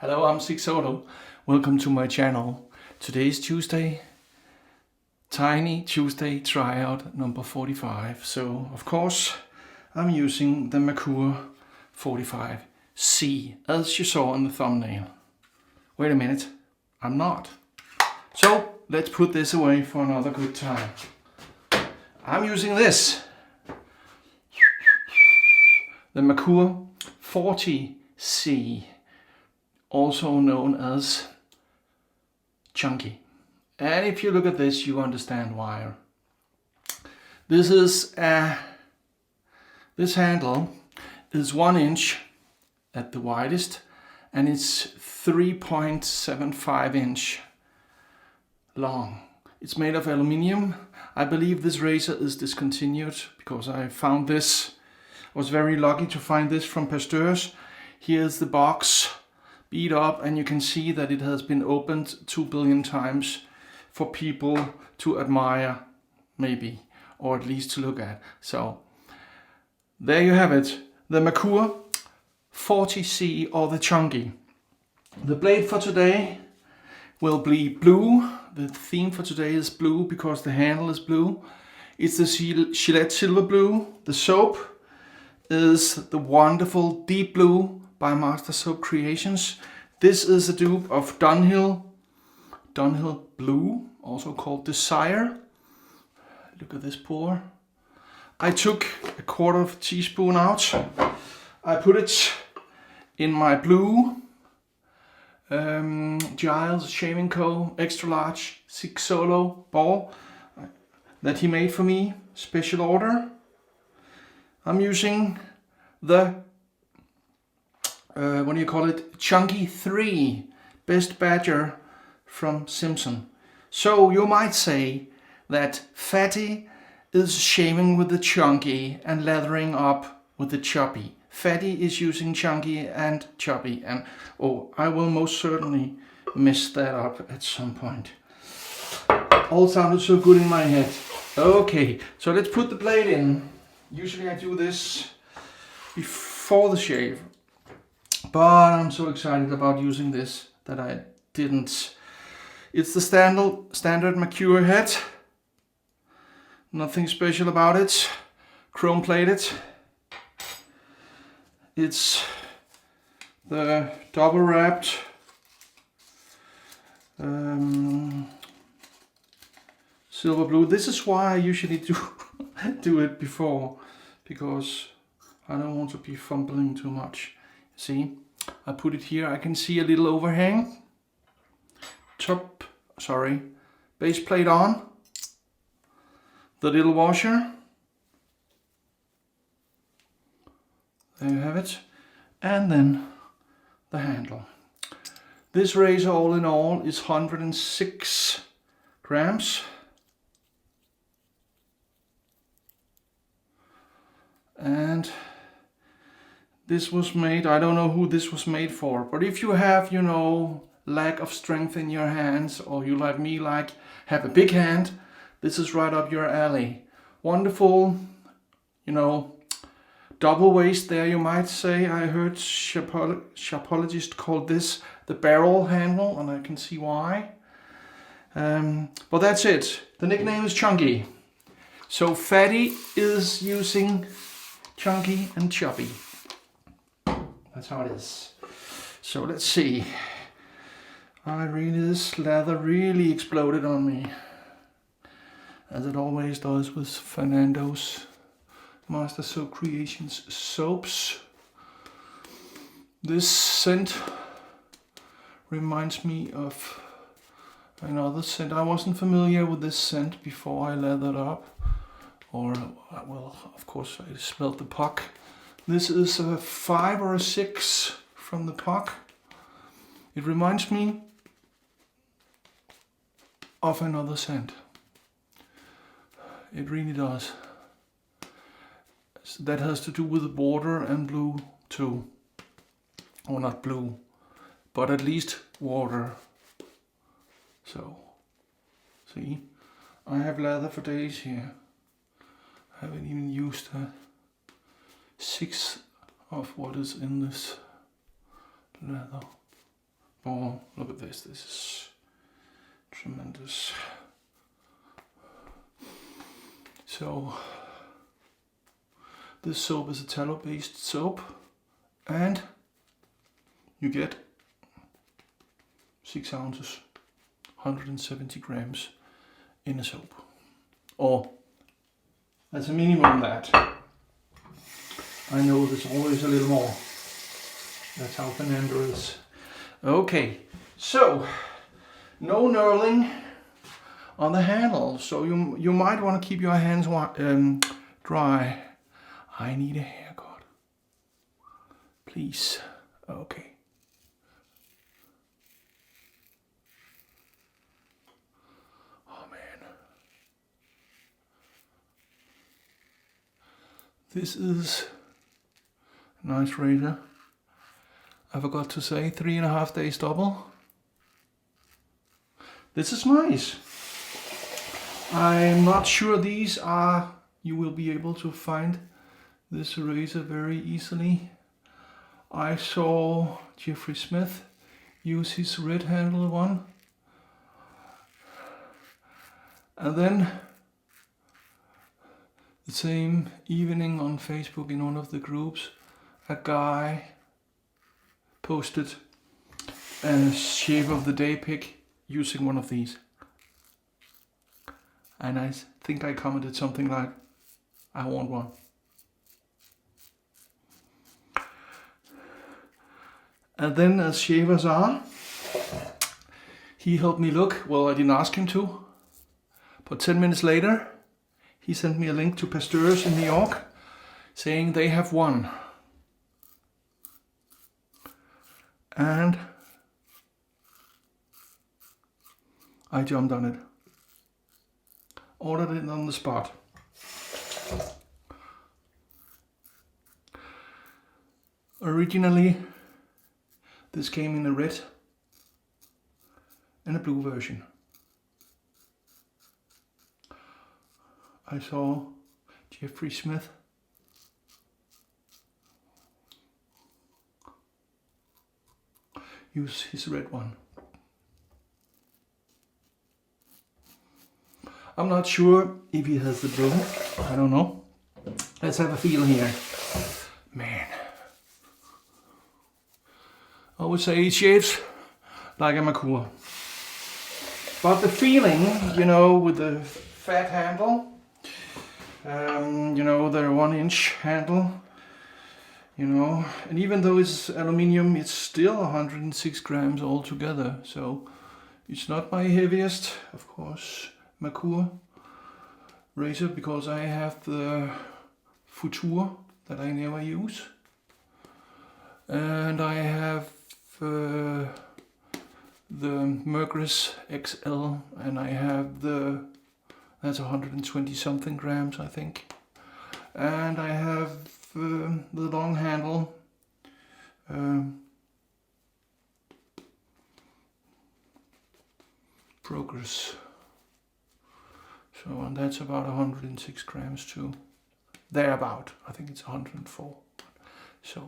Hello, I'm Sigsolo. Welcome to my channel. Today is Tuesday. Tiny Tuesday tryout number 45. So, of course, I'm using the Merkur 45C, as you saw in the thumbnail. Wait a minute, I'm not. So, let's put this away for another good time. I'm using this. The Merkur 40C. Also known as Chunky. And if you look at this, you understand why. This handle is 1 inch at the widest, and it's 3.75 inch long. It's made of aluminium. I believe this razor is discontinued because I found this. I was very lucky to find this from Pasteur's. Here's the box. Beat up, and you can see that it has been opened 2 billion times for people to admire, maybe, or at least to look at. So there you have it, the Merkur 40C, or the Chunky. The blade for today will be blue. The theme for today is blue because the handle is blue. It's the Gillette Silver Blue. The soap is the wonderful Deep Blue by Master Soap Creations. This is a dupe of Dunhill Blue, also called Desire. Look at this pour. I took a 1/4 teaspoon out. I put it in my blue Giles Shaving Co. Extra Large Sigsolo ball that he made for me, special order. I'm using the Chunky 3 Best Badger from Simpson. So you might say that Fatty is shaving with the Chunky and lathering up with the Chubby. Fatty is using Chunky and Chubby, and I will most certainly mess that up at some point. All sounded so good in my head. Okay, so let's put the blade in. Usually I do this before the shave, but I'm so excited about using this that I didn't. It's the standard Merkur head. Nothing special about it. Chrome plated. It's the double wrapped silver blue. This is why I usually do it before, because I don't want to be fumbling too much. See, I put it here. I can see a little overhang. Base plate on. The little washer. There you have it. And then the handle. This razor, all in all, is 106 grams. And this was made, I don't know who this was made for, but if you have, lack of strength in your hands, or you like me, have a big hand, this is right up your alley. Wonderful, double waist there, you might say. I heard shapologist called this the barrel handle, and I can see why. But that's it. The nickname is Chunky. So Fatty is using Chunky and Chubby. That's how it is. So let's see. This leather really exploded on me, as it always does with Fernando's Master Soap Creations soaps. This scent reminds me of another scent. I wasn't familiar with this scent before I lathered up. Of course I smelled the puck. This is a 5 or a 6 from the puck. It reminds me of another scent. It really does. That has to do with the border and blue too. Or not blue, but at least water. So, see, I have leather for days here. I haven't even used a 1/6 of what is in this leather. Oh, look at this. This is tremendous. So, this soap is a tallow-based soap, and you get 6 ounces, 170 grams in a soap. Or, as a minimum that. I know there's always a little more. That's how Fernando is. Okay, so no knurling on the handle, so you might want to keep your hands dry. I need a haircut, please. Okay. Oh man, this is a nice razor. I forgot to say 3.5 days double. This is nice. I'm not sure these are, you will be able to find this razor very easily. I saw Jeffrey Smith use his red handle one. And then the same evening on Facebook in one of the groups, a guy posted a shave of the day pic using one of these. And I think I commented something like, I want one. And then, as shavers are, he helped me look. Well, I didn't ask him to. But 10 minutes later, he sent me a link to Pasteur's in New York saying they have one. And I jumped on it. Ordered it on the spot. Originally, this came in a red and a blue version. I saw Jeffrey Smith use his red one. I'm not sure if he has the blue. I don't know. Let's have a feel here. Man. I would say it shaves like a Merkur. But the feeling, you know, with the fat handle, you know, the 1-inch handle, you know, and even though it's aluminium, it's still 106 grams altogether. So it's not my heaviest, of course, Merkur razor, because I have the Futur that I never use, and I have the Merkur XL, and I have that's 120 something grams, I think, and I have the long handle Progress. So, and that's about 106 grams too. Thereabout. I think it's 104. So,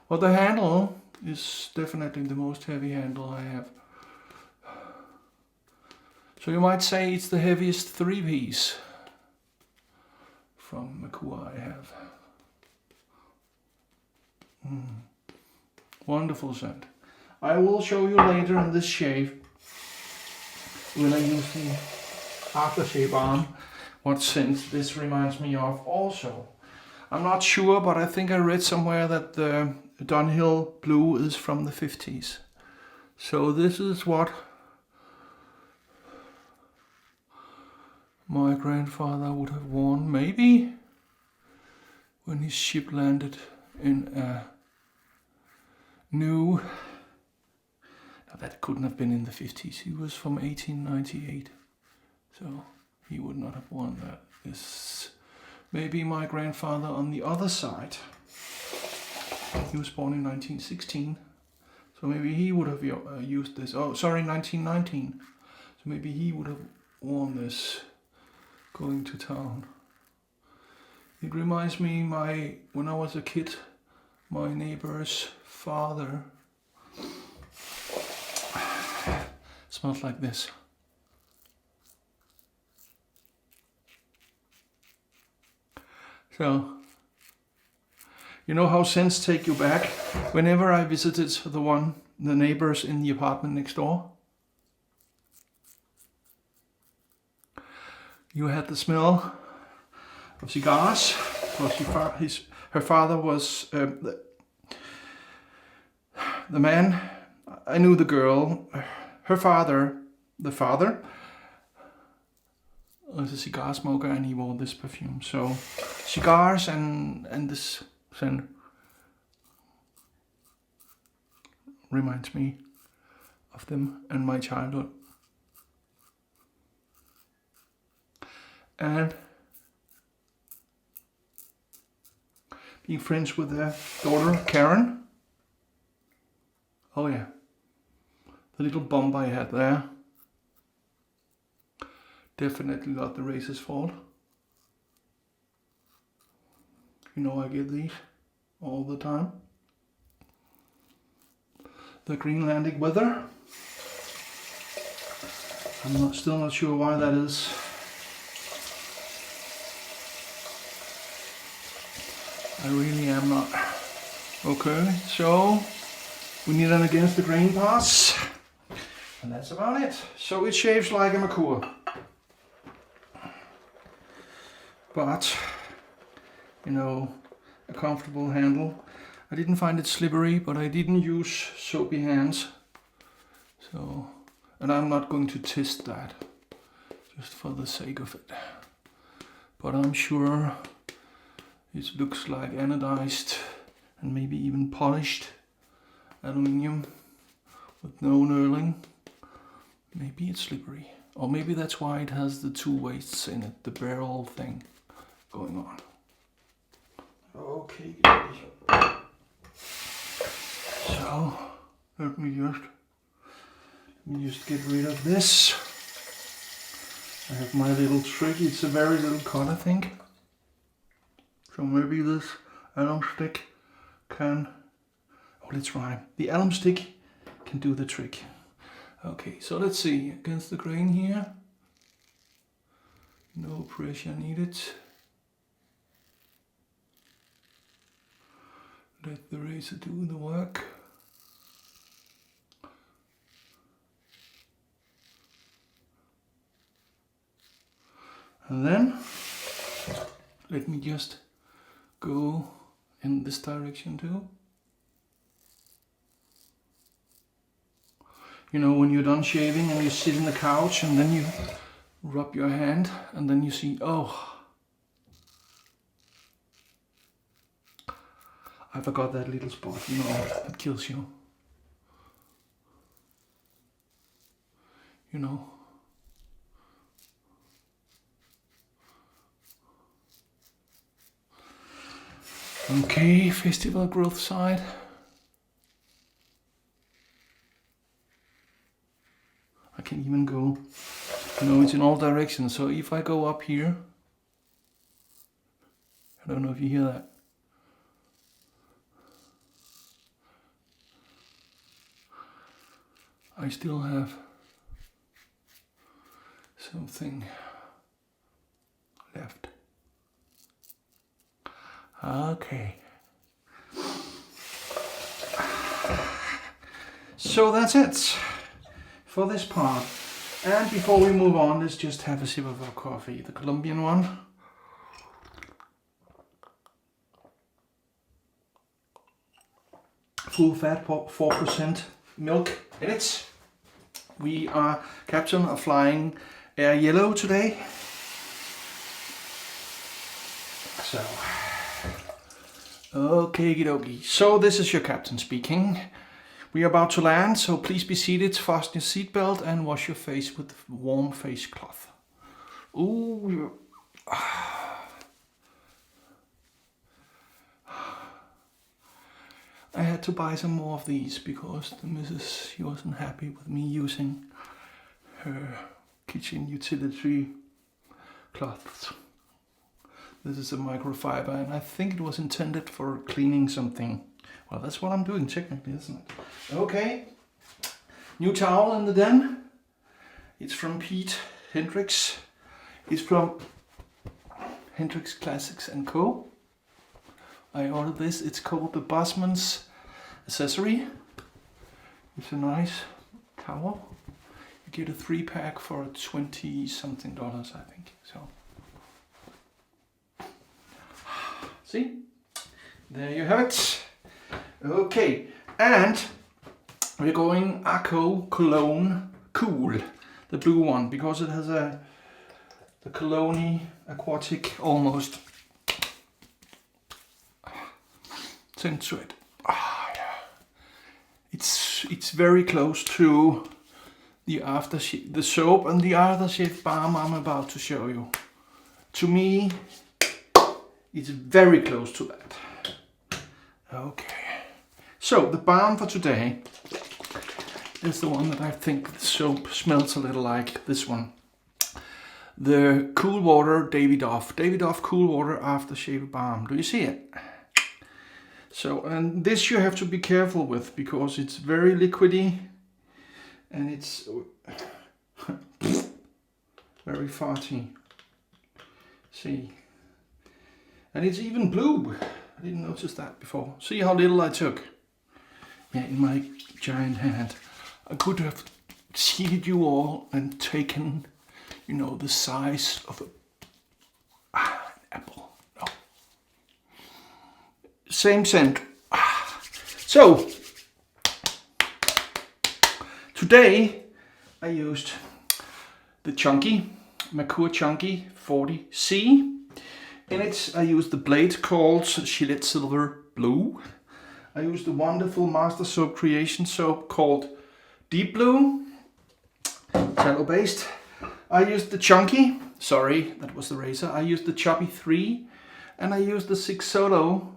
well, the handle is definitely the most heavy handle I have. So you might say it's the heaviest 3-piece from Merkur I have. Wonderful scent. I will show you later on this shave, when I use the aftershave balm, what scent this reminds me of also. I'm not sure, but I think I read somewhere that the Dunhill blue is from the 50s. So this is what my grandfather would have worn, maybe, when his ship landed in a new... Now that couldn't have been in the 50s. He was from 1898. So he would not have worn that. This maybe my grandfather on the other side. He was born in 1916. So maybe he would have used this. Oh, sorry, 1919. So maybe he would have worn this going to town. It reminds me when I was a kid, my neighbor's father smells like this. So, you know how scents take you back? Whenever I visited the neighbors in the apartment next door, you had the smell of cigars, because her father was the man. I knew the girl. Her father, the father, was a cigar smoker, and he wore this perfume. So cigars and this scent reminds me of them and my childhood. And being friends with their daughter, Karen. Oh yeah, the little bump I had there. Definitely not the racer's fault. You know I get these all the time. The Greenlandic weather. I'm still not sure why that is. I really am not. Okay, so we need an against the grain pass. And that's about it. So it shaves like a Merkur. But, you know, a comfortable handle. I didn't find it slippery, but I didn't use soapy hands. So, and I'm not going to test that, just for the sake of it. But I'm sure it looks like anodized and maybe even polished aluminium with no knurling. Maybe it's slippery. Or maybe that's why it has the two wastes in it, the barrel thing going on. Okay. So, let me just get rid of this. I have my little trick. It's a very little cut, I think. So maybe this alum stick can... Oh, let's rhyme. The alum stick can do the trick. Okay, so let's see. Against the grain here. No pressure needed. Let the razor do the work. And then let me just go in this direction too. You know, when you're done shaving and you sit in the couch and then you rub your hand and then you see, oh, I forgot that little spot, you know, that kills you. You know. Okay, festival growth side. I can even go, you know, it's in all directions. So if I go up here, I don't know if you hear that. I still have something left. Okay. So that's it for this part. And before we move on, let's just have a sip of our coffee, the Colombian one. Full fat, 4% milk in it. We are captain of flying air yellow today. So, okay, dokie. So this is your captain speaking. We are about to land, so please be seated, fasten your seatbelt and wash your face with warm face cloth. Ooh. I had to buy some more of these because the missus, she wasn't happy with me using her kitchen utility cloths. This is a microfiber and I think it was intended for cleaning something. Well, that's what I'm doing technically, isn't it? Okay, new towel in the den. It's from Pete Hendricks. It's from Hendricks Classics & Co. I ordered this. It's called the Bossman's Accessory. It's a nice towel. You get a 3-pack for $20 something, I think. So, see? There you have it. Okay, and we're going Arko Cologne Cool, the blue one, because it has the Cologne aquatic almost tint to it. Yeah. It's very close to the aftershave, the soap and the aftershave balm I'm about to show you. To me, it's very close to that. Okay, so the balm for today is the one that I think the soap smells a little like, this one. The Cool Water Davidoff. Davidoff Cool Water Aftershave Balm. Do you see it? So, and this you have to be careful with because it's very liquidy and it's very farty. See? And it's even blue. I didn't notice that before. See how little I took? Yeah, in my giant hand. I could have seated you all and taken, you know, the size of an apple. No. Same scent. So, today I used the Chunky, Merkur Chunky 40C. In it, I used the blade called Gillette Silver Blue. I used the wonderful Master Soap Creation soap called Deep Blue, tallow based. I used the Chunky, sorry, that was the razor. I used the Chubby 3, and I used the sigsolo,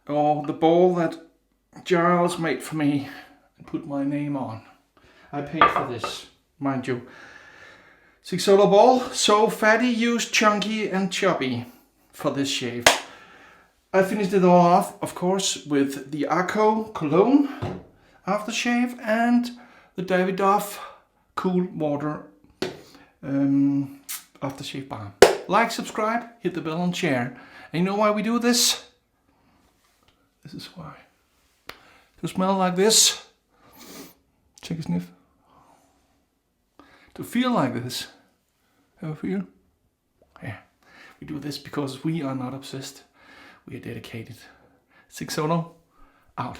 or the ball that Giles made for me and put my name on. I paid for this, mind you. Sigsolo ball, so Fatty used Chunky and Chubby for this shave. I finished it all off, of course, with the Arko Cologne aftershave and the Davidoff Cool Water aftershave balm. Like, subscribe, hit the bell and share. And you know why we do this? This is why. To smell like this. Take a sniff. To feel like this. Have a feel? Yeah. We do this because we are not obsessed. We are dedicated. Sigsolo, out.